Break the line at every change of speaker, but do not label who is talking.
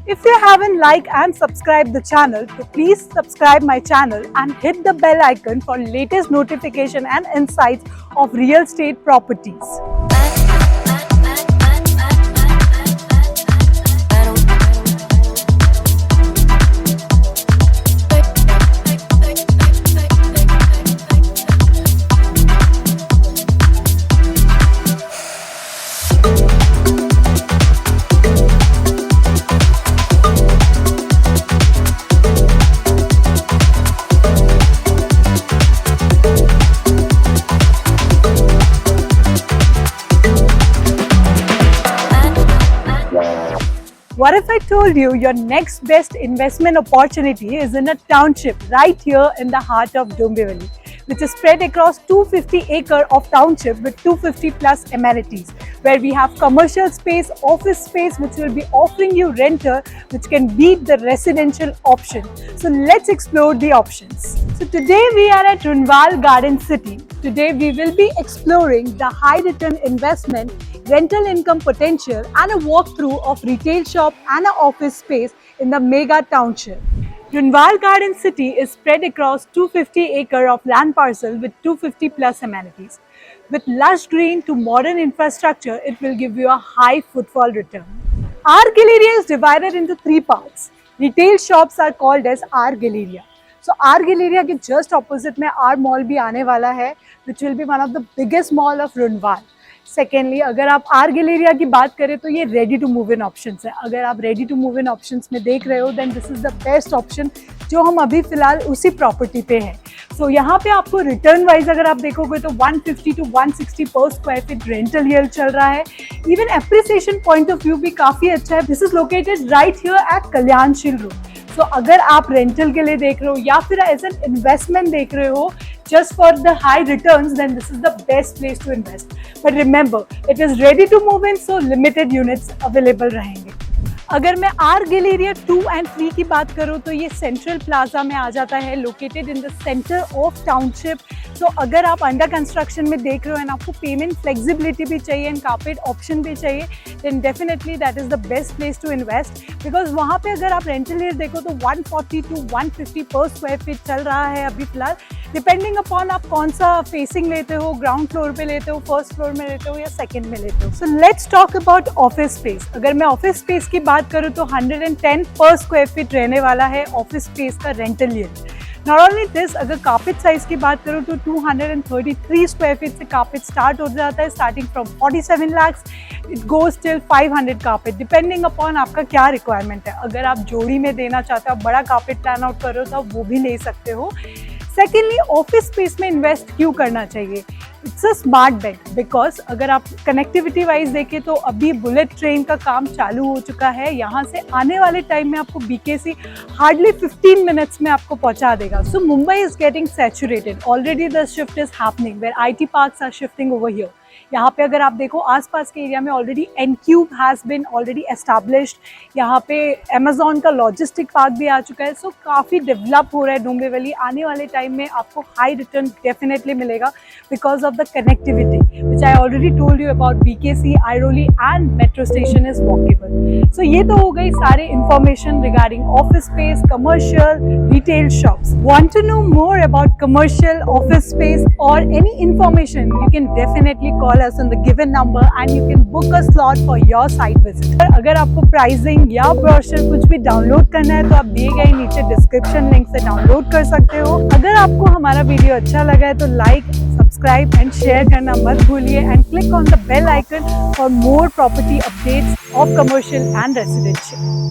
If you haven't liked and subscribed the channel, so please subscribe my channel and hit the bell icon for latest notification and insights of real estate properties. What if I told you your next best investment opportunity is in a township right here in the heart of Dombivli, which is spread across 250 acres of township with 250 plus amenities, where we have commercial space, office space, which will be offering you rental, which can beat the residential option. So let's explore the options. So today we are at Runwal Garden City. Today we will be exploring the high return investment, rental income potential and a walkthrough of retail shop and an office space in the mega township. Runwal Garden City is spread across 250 acres of land parcel with 250 plus amenities. With lush green to modern infrastructure, it will give you a high footfall return. Our Galleria is divided into three parts. Retail shops are called as our Galleria. So our Galleria के just opposite में our mall भी आने वाला है, which will be one of the biggest mall of Runwal. Secondly अगर आप आर Galleria की बात करें तो ये ready to move in options है. अगर आप ready to move in options में देख रहे हो then this is the best option जो हम अभी फिलहाल उसी प्रॉपर्टी पे है. सो यहाँ पे आपको रिटर्न वाइज अगर आप देखोगे तो 150 टू 160 पर स्क्वायर फीट रेंटल यील्ड चल रहा है. Even appreciation point of view भी काफी अच्छा है. This is located right here at Kalyansheel road. So अगर आप रेंटल के लिए देख रहे हो या फिर एज एन इन्वेस्टमेंट देख रहे हो just for the high returns, then this is the best place to invest. But remember, it is ready to move in, so limited units available रहेंगे. अगर मैं आर गैलेरिया 2 and 3 की बात करूँ तो ये सेंट्रल प्लाजा में आ जाता है, located in the centre of township. तो अगर आप अंडर कंस्ट्रक्शन में देख रहे हो एंड आपको पेमेंट फ्लेक्सिबिलिटी भी चाहिए एंड कार्पेट ऑप्शन भी चाहिए, then definitely that is the best place to invest. Because वहाँ पे अगर आप रेंटल रेट देखो तो 140 टू 150 पर स्क्वायर फीट चल रहा है अभी फिलहाल, डिपेंडिंग अपॉन आप कौन सा फेसिंग लेते हो, ग्राउंड फ्लोर पे लेते हो, फर्स्ट फ्लोर में लेते हो या सेकंड में लेते हो. So let's talk about office space. अगर मैं ऑफिस स्पेस की बात करूँ तो 110 पर स्क्वायर फीट रहने वाला है ऑफिस स्पेस का rental yield. Not only this, अगर कार्पेट साइज की बात करूँ तो 233 स्क्वायर फीट से कार्पेट स्टार्ट हो जाता है, starting from 47 lakhs. It goes till 500 carpet, depending upon आपका क्या रिक्वायरमेंट है. अगर आप जोड़ी में देना चाहते हो, बड़ा कार्पेट प्लान आउट कर रहे हो तो आप वो भी ले सकते हो. सेकेंडली, ऑफिस स्पेस में इन्वेस्ट क्यों करना चाहिए? It's a smart bet because अगर आप कनेक्टिविटी वाइज देखें तो अभी बुलेट ट्रेन का काम चालू हो चुका है. यहाँ से आने वाले टाइम में आपको बीकेसी हार्डली 15 मिनट्स में आपको पहुँचा देगा. So Mumbai is getting saturated. Already the shift is happening where IT parks are shifting over here. यहाँ पे अगर आप देखो आसपास के एरिया में already N-Cube has been already established. यहाँ पे अमेजॉन का लॉजिस्टिक पार्क भी आ चुका है. सो काफ़ी डेवलप हो रहा है डोंबिवली. आने वाले टाइम में आपको हाई रिटर्न डेफिनेटली मिलेगा because of the connectivity which I already told you about. BKC, Airoli and metro station is walkable. So ये तो हो गई सारे information regarding office space, commercial, retail shops. Want to know more about commercial, office space और any information, you can definitely call us on the given number and you can book a slot for your site visit. अगर आपको pricing या brochure कुछ भी download करना है तो आप दिए गए नीचे डिस्क्रिप्शन लिंक से डाउनलोड कर सकते हो. अगर आपको हमारा वीडियो अच्छा लगा है तो लाइक, सब्सक्राइब एंड शेयर करना मत भूलिए and click on the bell icon for more property updates of commercial and residential.